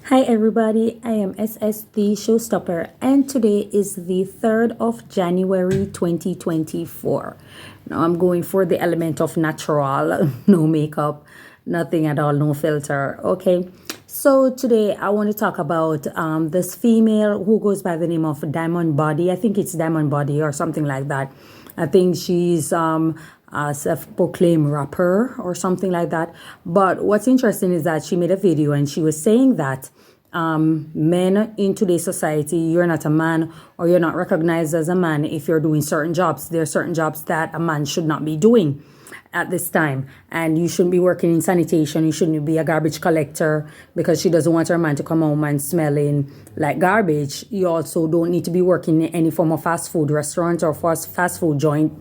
Hi everybody, I am SS the Showstopper and today is the 3rd of January 2024. Now I'm going for the element of natural, no makeup, nothing at all, no filter. Okay, so today I want to talk about this female who goes by the name of Diamond Body. I think it's Diamond Body or something like that. I think she's a self-proclaimed rapper or something like that. But what's interesting is that she made a video and she was saying that men in today's society, you're not a man or you're not recognized as a man if you're doing certain jobs. There are certain jobs that a man should not be doing at this time, and you shouldn't be working in sanitation. You shouldn't be a garbage collector because she doesn't want her man to come home and smelling like garbage. You also don't need to be working in any form of fast food restaurant or fast food joint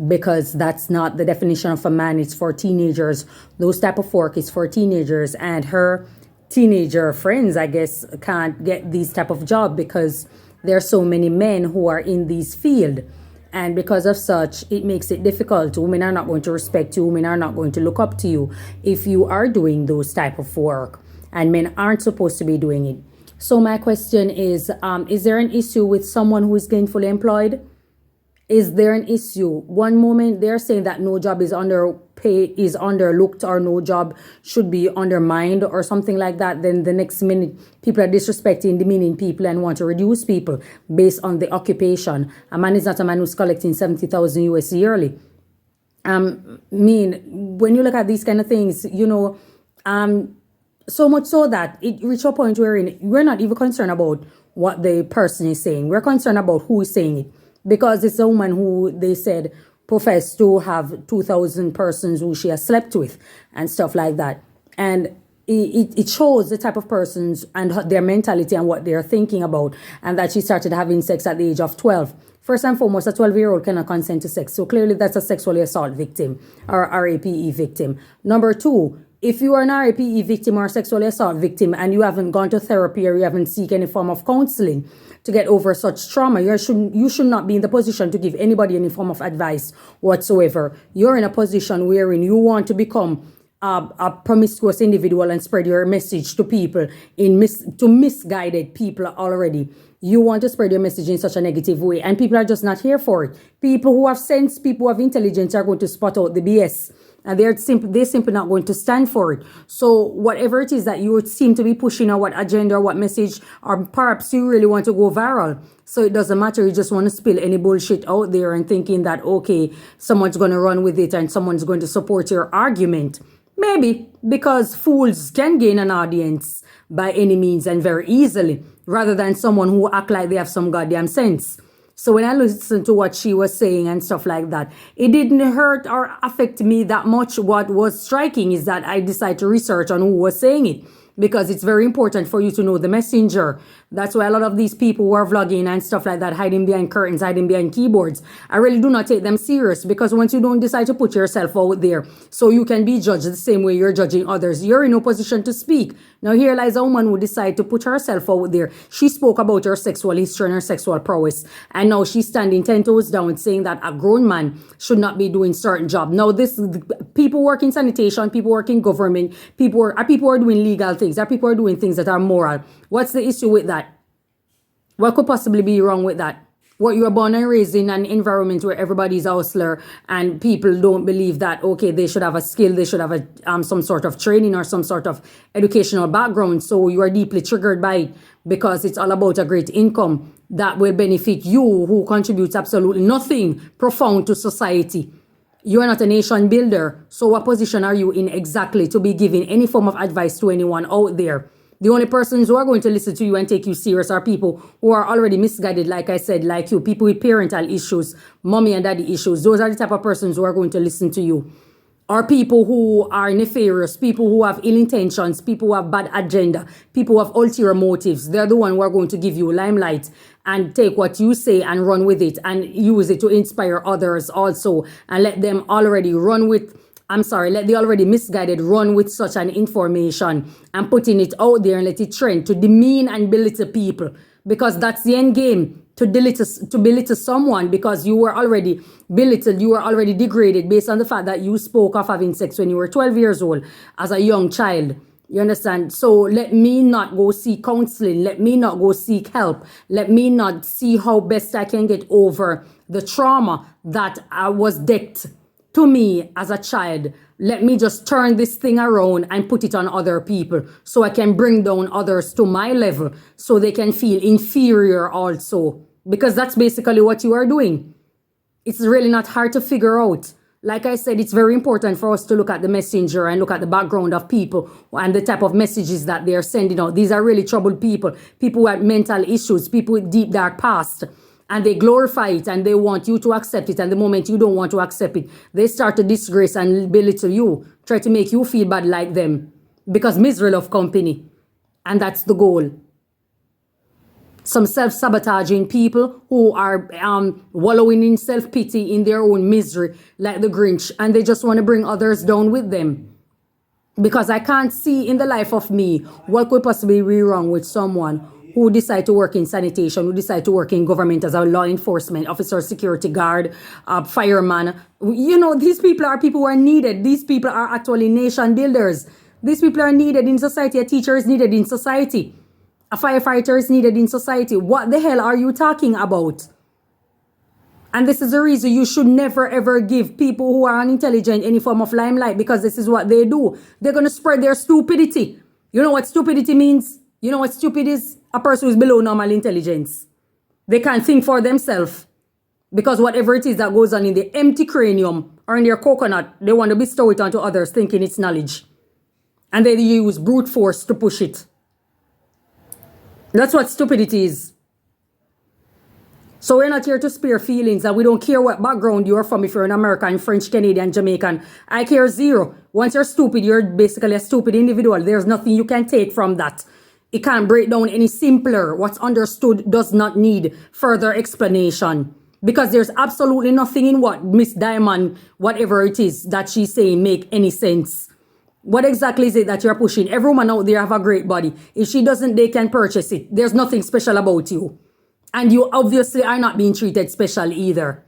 because that's not the definition of a man. It's for teenagers. Those type of work is for teenagers, and her teenager friends, I guess, can't get these type of job because there are so many men who are in this field. And because of such, it makes it difficult. Women are not going to respect you. Women are not going to look up to you if you are doing those type of work. And men aren't supposed to be doing it. So my question is there an issue with someone who is gainfully employed? Is there an issue? One moment they're saying that no job is underlooked or no job should be undermined or something like that. Then the next minute people are disrespecting, demeaning people and want to reduce people based on the occupation. A man is not a man who's collecting 70,000 US yearly. When you look at these kind of things, so much so that it reached a point where we're not even concerned about what the person is saying. We're concerned about who is saying it. Because it's a woman who they said professed to have 2,000 persons who she has slept with and stuff like that. And it shows the type of persons and their mentality and what they're thinking about, and that she started having sex at the age of 12. First and foremost, a 12-year-old cannot consent to sex. So clearly that's a sexually assault victim or RAPE victim. Number two, if you are an RAPE victim or a sexually assault victim and you haven't gone to therapy or you haven't seek any form of counseling to get over such trauma, you should not be in the position to give anybody any form of advice whatsoever. You're in a position wherein you want to become a promiscuous individual and spread your message to people to misguided people already. You want to spread your message in such a negative way, and people are just not here for it. People who have sense, people who have intelligence are going to spot out the BS. And they're simply not going to stand for it. So whatever it is that you would seem to be pushing, or what agenda or what message, or perhaps you really want to go viral. So it doesn't matter. You just want to spill any bullshit out there and thinking that, okay, someone's going to run with it and someone's going to support your argument. Maybe, because fools can gain an audience by any means and very easily, rather than someone who act like they have some goddamn sense. So when I listened to what she was saying and stuff like that, it didn't hurt or affect me that much. What was striking is that I decided to research on who was saying it, because it's very important for you to know the messenger. That's why a lot of these people who are vlogging and stuff like that, hiding behind curtains, hiding behind keyboards, I really do not take them serious, because once you don't decide to put yourself out there so you can be judged the same way you're judging others, you're in no position to speak. Now here lies a woman who decided to put herself out there. She spoke about her sexual history and her sexual prowess, and now she's standing 10 toes down saying that a grown man should not be doing certain job. Now people work in sanitation, people work in government, people are doing legal things, people are doing things that are moral. What's the issue with that? What could possibly be wrong with that? What, you are born and raised in an environment where everybody's a hustler and people don't believe that, okay, they should have a skill, they should have some sort of training or some sort of educational background. So you are deeply triggered by it because it's all about a great income that will benefit you, who contributes absolutely nothing profound to society. You are not a nation builder. So what position are you in exactly to be giving any form of advice to anyone out there? The only persons who are going to listen to you and take you serious are people who are already misguided, like I said, like you, people with parental issues, mommy and daddy issues. Those are the type of persons who are going to listen to you. Or people who are nefarious, people who have ill intentions, people who have bad agenda, people who have ulterior motives. They're the one who are going to give you limelight and take what you say and run with it and use it to inspire others also, and let the already misguided run with such an information and putting it out there and let it trend to demean and belittle people, because that's the end game, to belittle someone because you were already belittled, you were already degraded based on the fact that you spoke of having sex when you were 12 years old as a young child. You understand? So let me not go seek counseling. Let me not go seek help. Let me not see how best I can get over the trauma that I was dealt to me as a child. Let me just turn this thing around and put it on other people so I can bring down others to my level so they can feel inferior also. Because that's basically what you are doing. It's really not hard to figure out. Like I said, it's very important for us to look at the messenger and look at the background of people and the type of messages that they're sending out. These are really troubled people, people who have mental issues, people with deep, dark past. And they glorify it and they want you to accept it. And the moment you don't want to accept it, they start to disgrace and belittle you, try to make you feel bad like them. Because misery love company. And that's the goal. Some self-sabotaging people who are wallowing in self-pity in their own misery like the Grinch, and they just want to bring others down with them. Because I can't see in the life of me what could possibly be wrong with someone who decide to work in sanitation, who decide to work in government as a law enforcement officer, security guard, fireman. You know, these people are people who are needed. These people are actually nation builders. These people are needed in society. A teacher is needed in society. A firefighter is needed in society. What the hell are you talking about? And this is the reason you should never ever give people who are unintelligent any form of limelight, because this is what they do. They're going to spread their stupidity. You know what stupidity means? You know what stupid is? A person who is below normal intelligence. They can't think for themselves. Because whatever it is that goes on in the empty cranium or in their coconut, they want to bestow it onto others thinking it's knowledge. And they use brute force to push it. That's what stupidity is. So we're not here to spare feelings, and we don't care what background you're from, if you're an American, French, Canadian, Jamaican. I care zero. Once you're stupid, you're basically a stupid individual. There's nothing you can take from that. It can't break down any simpler. What's understood does not need further explanation. Because there's absolutely nothing in what Miss Diamond, whatever it is that she's saying, make any sense. What exactly is it that you're pushing? Every woman out there have a great body. If she doesn't, they can purchase it. There's nothing special about you. And you obviously are not being treated special either.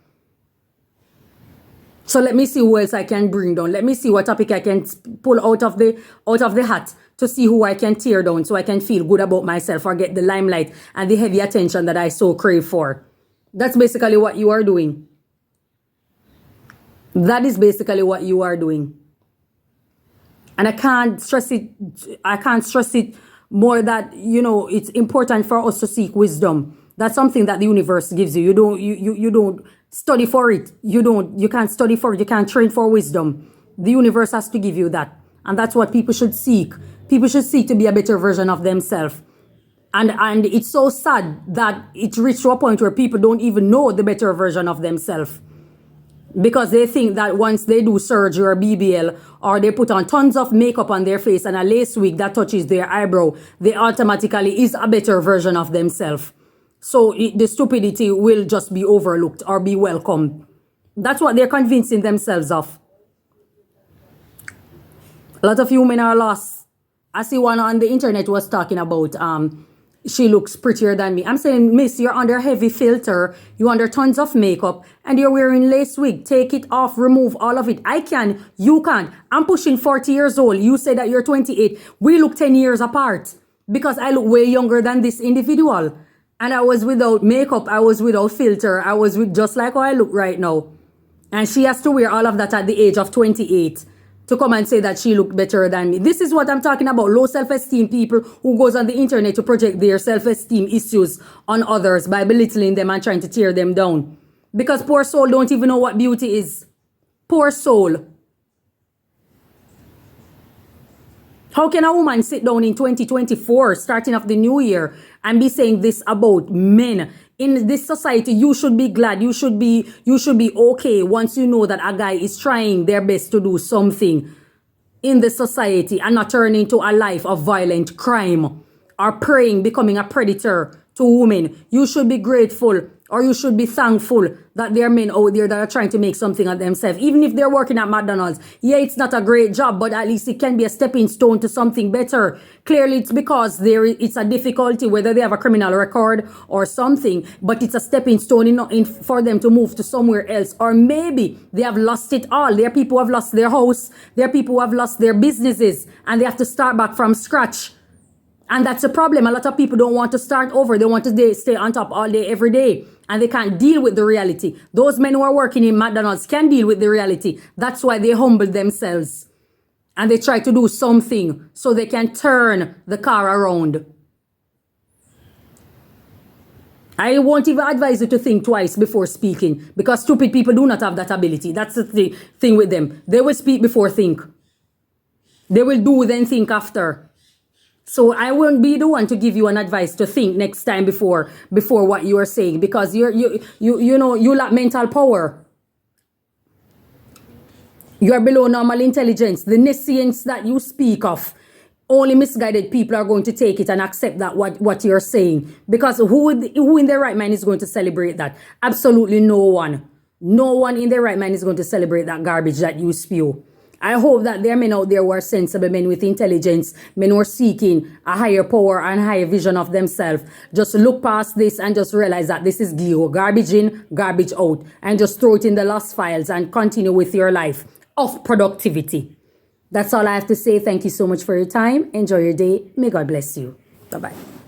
So let me see who else I can bring down. Let me see what topic I can pull out of the hat to see who I can tear down so I can feel good about myself or get the limelight and the heavy attention that I so crave for. That's basically what you are doing. That is basically what you are doing. And I can't stress it more that, you know, it's important for us to seek wisdom. That's something that the universe gives you. You don't study for it. You can't study for it. You can't train for wisdom. The universe has to give you that. And that's what people should seek. People should seek to be a better version of themselves. And it's so sad that it reached to a point where people don't even know the better version of themselves. Because they think that once they do surgery or BBL, or they put on tons of makeup on their face and a lace wig that touches their eyebrow, they automatically is a better version of themselves. So the stupidity will just be overlooked or be welcomed. That's what they're convincing themselves of. A lot of women are lost. I see one on the internet was talking about she looks prettier than me. I'm saying, miss, you're under heavy filter, you're under tons of makeup, and you're wearing lace wig. Take it off, remove all of it. I can, you can't. I'm pushing 40 years old. You say that you're 28. We look 10 years apart because I look way younger than this individual. And I was without makeup, I was without filter, I was with just like how I look right now. And she has to wear all of that at the age of 28 to come and say that she looked better than me. This is what I'm talking about. Low self-esteem people who goes on the internet to project their self-esteem issues on others by belittling them and trying to tear them down. Because poor soul don't even know what beauty is. Poor soul. How can a woman sit down in 2024, starting off the new year, and be saying this about men? In this society, you should be glad. You should be okay once you know that a guy is trying their best to do something in the society and not turn into a life of violent crime or preying, becoming a predator to women. You should be grateful or you should be thankful that there are men out there that are trying to make something of themselves. Even if they're working at McDonald's, yeah, it's not a great job, but at least it can be a stepping stone to something better. Clearly, it's because it's a difficulty, whether they have a criminal record or something, but it's a stepping stone for them to move to somewhere else. Or maybe they have lost it all. There are people who have lost their house. There are people who have lost their businesses, and they have to start back from scratch. And that's a problem. A lot of people don't want to start over. They want to stay on top all day, every day. And they can't deal with the reality. Those men who are working in McDonald's can deal with the reality. That's why they humble themselves. And they try to do something so they can turn the car around. I won't even advise you to think twice before speaking, because stupid people do not have that ability. That's the thing with them. They will speak before think. They will do, then think after. So I won't be the one to give you an advice to think next time before what you are saying, because you lack mental power. You are below normal intelligence. The nescience that you speak of, only misguided people are going to take it and accept that what you're saying. Because who in their right mind is going to celebrate that? Absolutely no one. No one in their right mind is going to celebrate that garbage that you spew. I hope that there are men out there who are sensible, men with intelligence, men who are seeking a higher power and higher vision of themselves. Just look past this and just realize that this is garbage in, garbage out, and just throw it in the lost files and continue with your life of productivity. That's all I have to say. Thank you so much for your time. Enjoy your day. May God bless you. Bye-bye.